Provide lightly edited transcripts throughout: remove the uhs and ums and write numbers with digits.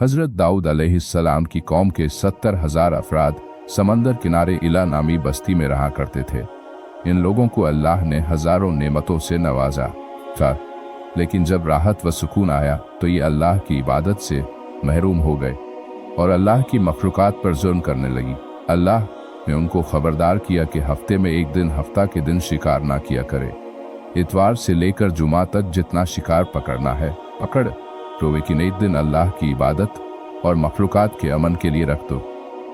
हजरत दाऊद अलैहिस्सलाम की कौम के 70,000 अफराद समंदर किनारे इला नामी बस्ती में रहा करते थे। इन लोगों को अल्लाह ने हजारों नेमतों से नवाजा था, लेकिन जब राहत व सुकून आया तो ये अल्लाह की इबादत से महरूम हो गए और अल्लाह की मखलूकात पर जुल्म करने लगी। अल्लाह ने उनको खबरदार किया कि हफ्ते में एक दिन हफ्ता के दिन शिकार ना किया करे। इतवार से लेकर जुमा तक जितना शिकार पकड़ना है पकड़ तो, लेकिन एक दिन अल्लाह की इबादत और मखलूकात के अमन के लिए रख दो।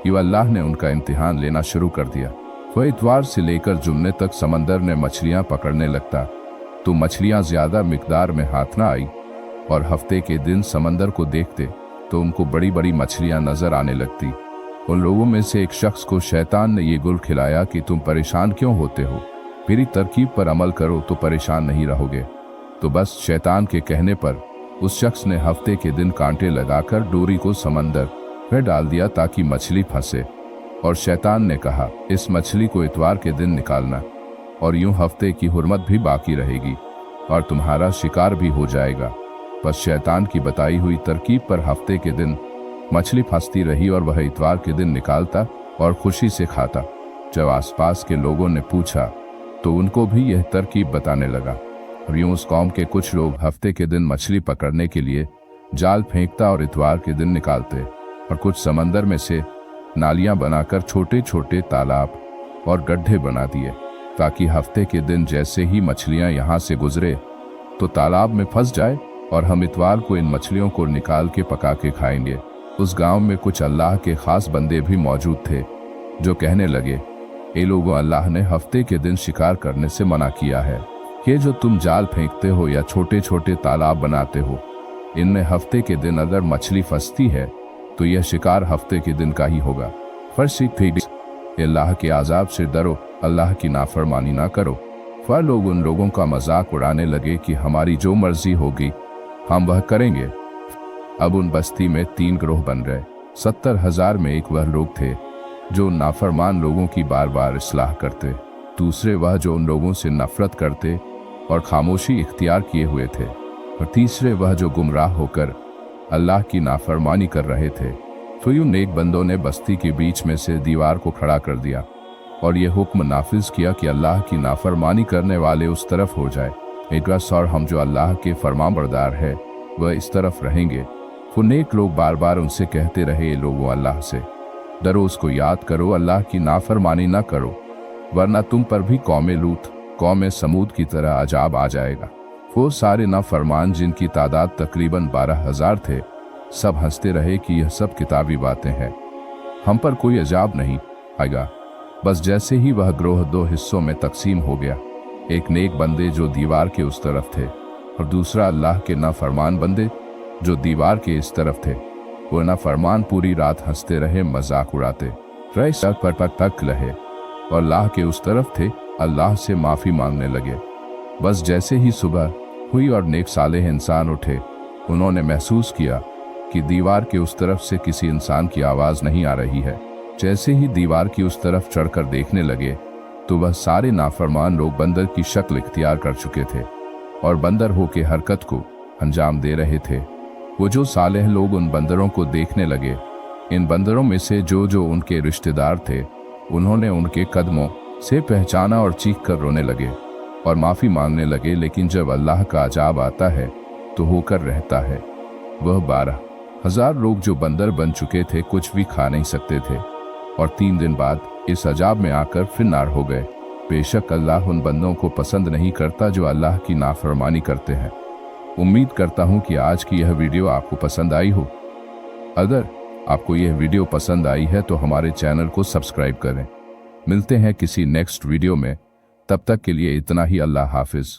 यूं अल्लाह ने उनका इम्तिहान लेना शुरू कर दिया। वह इतवार से लेकर जुम्मे तक समंदर में मछलियां पकड़ने लगता तो मछलियां ज्यादा मिकदार में हाथ ना आई, और हफ्ते के दिन समंदर को देखते तो उनको बड़ी बड़ी मछलियां नजर आने लगती। उन लोगों में से एक शख्स को शैतान ने ये गुल खिलाया कि तुम परेशान क्यों होते हो, मेरी तरकीब पर अमल करो तो परेशान नहीं रहोगे। तो बस शैतान के कहने पर उस शख्स ने हफ्ते के दिन कांटे लगाकर डोरी को समंदर में डाल दिया ताकि मछली फंसे, और शैतान ने कहा इस मछली को इतवार के दिन निकालना, और यूं हफ्ते की हुर्मत भी बाकी रहेगी और तुम्हारा शिकार भी हो जाएगा। बस शैतान की बताई हुई तरकीब पर हफ्ते के दिन मछली फंसती रही और वह इतवार के दिन निकालता और खुशी से खाता। जब आसपास के लोगों ने पूछा तो उनको भी यह तरकीब बताने लगा, और यूं उस कौम के कुछ लोग हफ्ते के दिन मछली पकड़ने के लिए जाल फेंकता और इतवार के दिन निकालते, और कुछ समंदर में से नालियां बनाकर छोटे छोटे तालाब और गड्ढे बना दिए ताकि हफ्ते के दिन जैसे ही मछलियां यहां से गुजरे तो तालाब में फंस जाए और हम इतवार को इन मछलियों को निकाल के पका के खाएंगे। उस गांव में कुछ अल्लाह के खास बंदे भी मौजूद थे जो कहने लगे, ए लोगों, अल्लाह ने हफ्ते के दिन शिकार करने से मना किया है। ये जो तुम जाल फेंकते हो या छोटे छोटे तालाब बनाते हो, इनमें हफ्ते के दिन अगर मछली फंसती है तो यह शिकार हफ्ते के दिन का ही होगा। फर्शी थी अल्लाह के आजाब से डरो, अल्लाह की नाफरमानी ना करो। वह लोग उन लोगों का मजाक उड़ाने लगे कि हमारी जो मर्जी होगी हम वह करेंगे। अब उन बस्ती में 3 ग्रोह बन गए। 70,000 में एक वह लोग थे जो नाफरमान लोगों की बार बार इस्लाह करते, दूसरे वह जो उन लोगों से नफरत करते और खामोशी इख्तियार किए हुए थे, और तीसरे वह जो गुमराह होकर अल्लाह की नाफरमानी कर रहे थे। तो यूं नेक बंदों ने बस्ती के बीच में से दीवार को खड़ा कर दिया और ये हुक्म नाफिज किया कि अल्लाह की नाफरमानी करने वाले उस तरफ हो जाए एक रस, और हम जो अल्लाह के फरमाबरदार है वह इस तरफ रहेंगे। वो नेक लोग बार बार उनसे कहते रहे, लोगों, अल्लाह से डरो, उसको याद करो, अल्लाह की नाफरमानी ना करो, वरना तुम पर भी कौम लूत, कौम समूद की तरह अजाब आ जाएगा। वो सारे नाफरमान जिनकी तादाद तकरीबन 12,000 थे, सब हंसते रहे कि यह सब किताबी बातें हैं, हम पर कोई अजाब नहीं आएगा। बस जैसे ही वह ग्रोह 2 हिस्सों में तकसीम हो गया, एक नेक बंदे जो दीवार के उस तरफ थे और दूसरा अल्लाह के नाफरमान बंदे जो दीवार के इस तरफ थे। वो नाफरमान पूरी रात हंसते रहे, मजाक उड़ाते रहे, सर पर तक रहे, और अल्लाह के उस तरफ थे अल्लाह से माफ़ी मांगने लगे। बस जैसे ही सुबह हुई और नेक सालेह इंसान उठे, उन्होंने महसूस किया कि दीवार के उस तरफ से किसी इंसान की आवाज़ नहीं आ रही है। जैसे ही दीवार की उस तरफ चढ़कर देखने लगे तो वह सारे नाफरमान लोग बंदर की शक्ल इख्तियार कर चुके थे और बंदर होके हरकत को अंजाम दे रहे थे। वो जो सालेह लोग उन बंदरों को देखने लगे, इन बंदरों में से जो जो उनके रिश्तेदार थे, उन्होंने उनके कदमों से पहचाना और चीख कर रोने लगे और माफ़ी मांगने लगे। लेकिन जब अल्लाह का अजाब आता है तो होकर रहता है। वह 12,000 लोग जो बंदर बन चुके थे कुछ भी खा नहीं सकते थे और 3 दिन बाद इस अजाब में आकर फिर नार हो गए। बेशक अल्लाह उन बंदों को पसंद नहीं करता जो अल्लाह की नाफरमानी करते हैं। उम्मीद करता हूँ कि आज की यह वीडियो आपको पसंद आई हो। अगर आपको यह वीडियो पसंद आई है तो हमारे चैनल को सब्सक्राइब करें। मिलते हैं किसी नेक्स्ट वीडियो में, तब तक के लिए इतना ही। अल्लाह हाफिज।